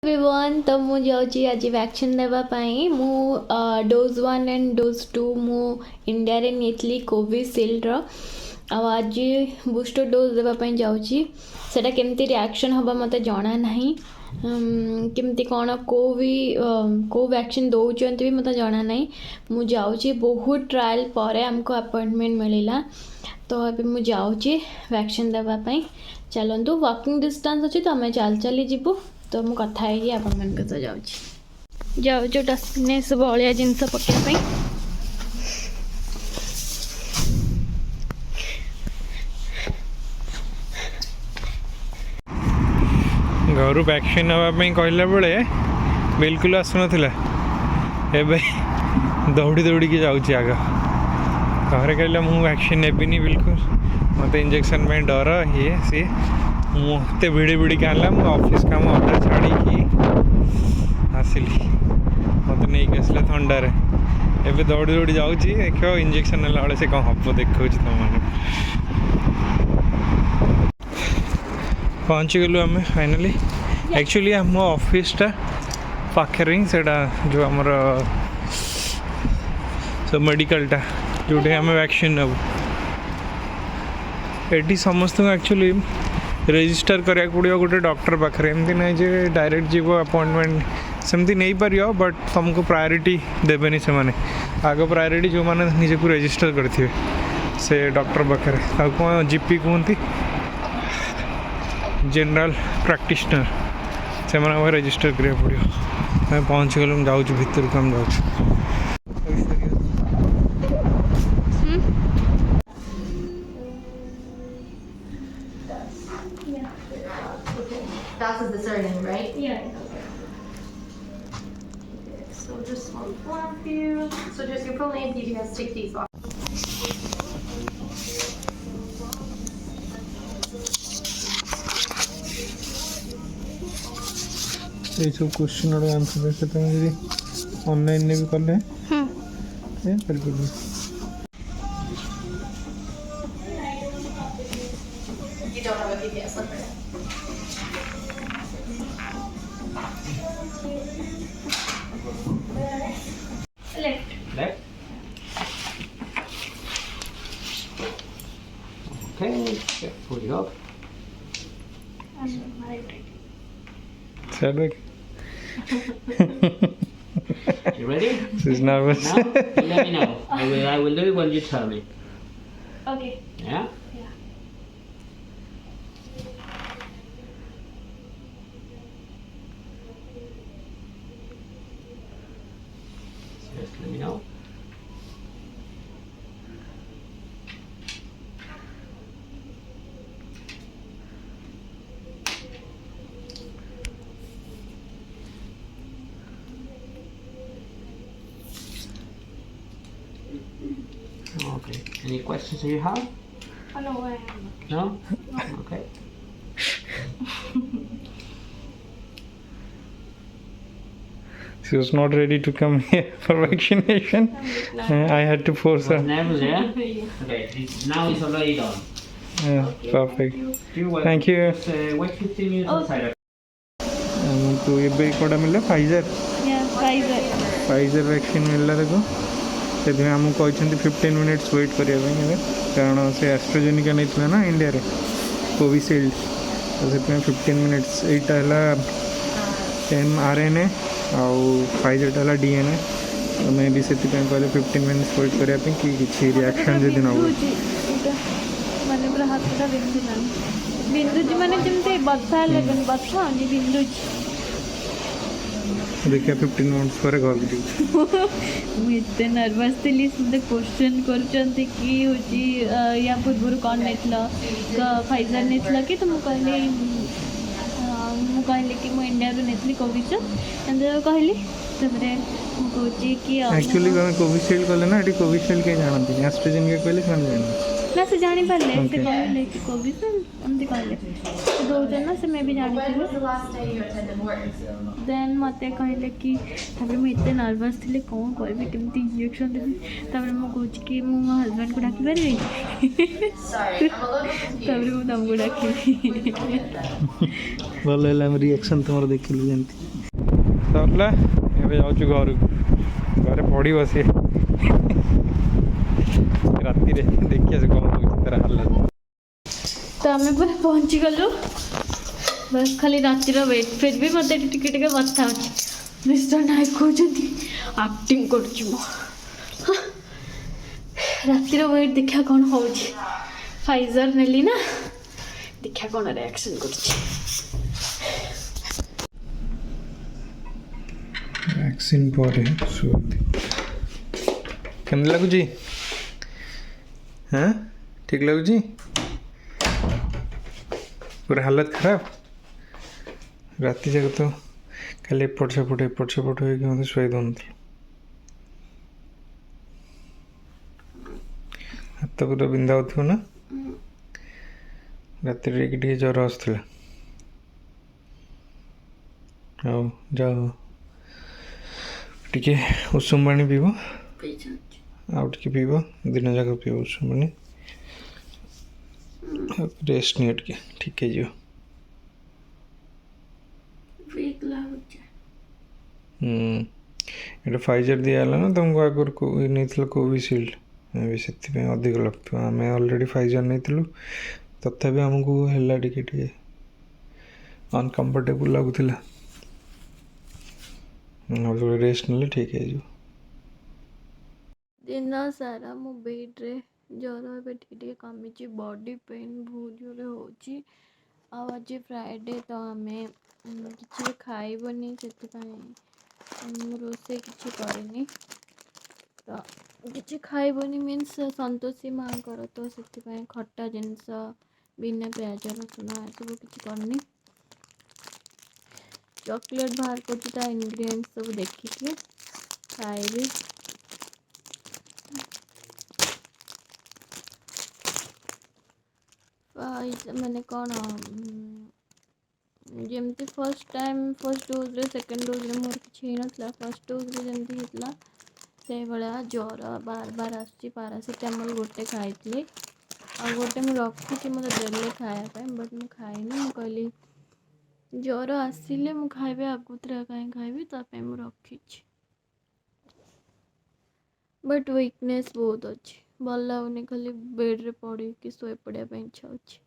Everyone तो मु जाऊँगी आज वैक्सीन देवाई मु डोज 1 एंड डोज 2 मु इंडिया रे नीली कोविशील्ड आज बूस्टर डोज देवाई जाऊँगी सेटा केमती रिएक्शन हवा मते जाना नहीं केमती कौन को वैक्सीन दौरान भी मत जाना नहीं मु जाऊँगी बहुत ट्रायल पर आमको अपॉइंटमेंट मिलला तो अभी मु जाऊँगी वैक्सीन देवाई चलतु वॉकिंग डिस्टेंस अच्छी तो आम चल चली जीवु तो मु कथा है आपण मन सह जाऊँ डस्टबिन सब अलिया जिनस पकाइवाई घर वैक्सीन नापी कहला बेले बिल्कुल आसुना एबे दौड़ी दौड़ी के जाऊँगी आग घर कहला मु वैक्सीन नेबिनी बिल्कुल मत इंजेक्शन में डर ये सी मत भिड़ी भिड़ी के आना मुझे ऑफिस काम अधा छाड़ी आसली मत नहीं आसला थंडारे एबे दौड़ी दौड़ी जाऊँगी देख इंजेक्शन नेला बेले से कौन हम देखा तुम मैंने पहुँची गलु आम फाइनाली एक्चुअली आम ऑफिसटा पाखे से जो आमर सब मेडिकलटा जोटे आम वैक्सीन नब ये समस्त एक्चुअली रेजिस्टर कराया पड़ो गोटे डॉक्टर पाखे एमती ना जे डायरेक्ट जीव अपॉइंटमेंट सेमती नहीं पार बट तुमको प्रायोरिटी देवेनि से माने आग प्रायोरिटी जो मैंने निजे रेजिस्टर करते से डॉक्टर पाखे कौन जीपी कहती जनरल प्रैक्टिशनर से मैंने रेजिस्टर करा पड़ो आम पहुँची गलु जाऊँ भितर को जाऊँ That is the surname, right? Yeah. So just one form for you. So just your full name, DBS, tick these off. ये सब क्वेश्चन और आंसर देते तुम यदि ऑनलाइन ने भी कर ले ये कर भी You don't have a PPS number. Left. Okay, pull it up. Chadwick. You ready? She's nervous. Now, you let me know. I will do it when you tell me. Okay. Yeah? Yeah. Just let me know. Okay. Any questions that you have? Oh, no, I am. No? Okay. She was not ready to come here for vaccination. I had to force Was her. nervous, yeah? Okay. Now it's already done. Yeah, perfect. You're welcome. Thank you. Just wait 15 minutes outside. हमको ये भी कौड़ा मिला Pfizer Pfizer vaccine मिलला देखो से आमको कहते 15 minutes wait करने कारण से एस्ट्रोजेनिका नहीं ना इंडिया रे कोविशील्ड तो से 15 मिनिट्स यहाँ है mRNA आउ फाइजरटा है DNA तो मैं भी से कहले 15 मिनिट्स वेट करने कि किसी रिएक्शन जदि न हो माने पूरा हाथटा बिंदुजी माने जमते बथा लगन बथा होनी बिंदुजी देखिए 15 मिनिट्स पर घर को मुझे नर्वस थी मत क्वेश्चन कि या पूर्व कौन नहीं फाइजर नहीं कि तो मुझे कहली कि मुझे इंडिया नहीं कोविशील्ड कहली कहूँ कि एक्चुअली कोविशील्ड कले ना ये कोविशील्ड कहीं जानते एस्ट्रोजेनिका कहले जान ना से जानी पाले से Okay. कहले कि कोविड एमती कहले से दौचे ना से मैं भी जानी When थी was the last day you attended work? Then मते कहले कि तापर मैं इतने नर्वस थी कौन करबी केमती इंजेक्शन देबी तापर मैं कहूँ कि मो हस्बैंड को डाकी पारे Sorry, I'm a little confused. तापर मैं तुमको डाकी भल है रिएक्शन तुम देखिलु जमी सरला एवं जाऊँ घर घरे पड़ी बसी राति देखिए से कौन हो तार हालत तो आम पूरा पहुँची गलु बस खाली रातिर वेट फिर भी मत टिके टिके बता अच्छे मिस्टर नायक कहते आक्टिंग कर रातिर वेट देखा कौन हो फाइजर नेली ना देखा कौन रिएक्शन कर वैक्सीन पर केमती लगुच हाँ ठीक लगुच पूरा हालत खराब राति जाक तो खाली एपट सेपट हो मत शुई दौन हाथ पूरा बिंधा हो ना राति टे ज्वर आसला आओ जाओ टिके उषुम पानी पीब आउ टिके पीब दिन जाक पीब उषुम पानी रेस्ट नियो टिके ठीक है जो ये फाइजर दिगला ना तुमको आगुरी नहीं कोविशील्ड भी से अधिक लगता आम अलरेडी फाइजर नहीं तथापि आमको है टे अनकम्फर्टेबल लगुला रेस्ट ना ठीक है जो दिन सारा मो बेड रे ज्वर ए टे कमी बॉडी पेन बहुत जोर हो आज फ्राइडे तो आम कि खाइबनी से रोसे कि करनी तो कि खाइबनी मीन्स संतोषी माँ कर तो से खट्टा जिनस बिना प्याज रसुण सब किसी करनी चॉकलेट बाहर कर इंग्रेडिएंट्स सब देखिए खाइबी मैंने कौन जमती फर्स्ट डोज रे सेकेंड डोज रे मोर किसी ना फर्स्ट डोज रे जमती होता से भाया ज्वर बार बार आसुची पारासीटामोल गोटे खाई आ गोटे मुझे रखी मत देले खायापी बट मुझे खाइनी कहली ज्वर आसिले मु खाइबे आगुतरा कहीं खाइबी मुझे रखी बट वीकनेस बहुत अच्छी भल लगुनि खाली बेड रे पड़ी कि शोए पड़ा इच्छा अच्छी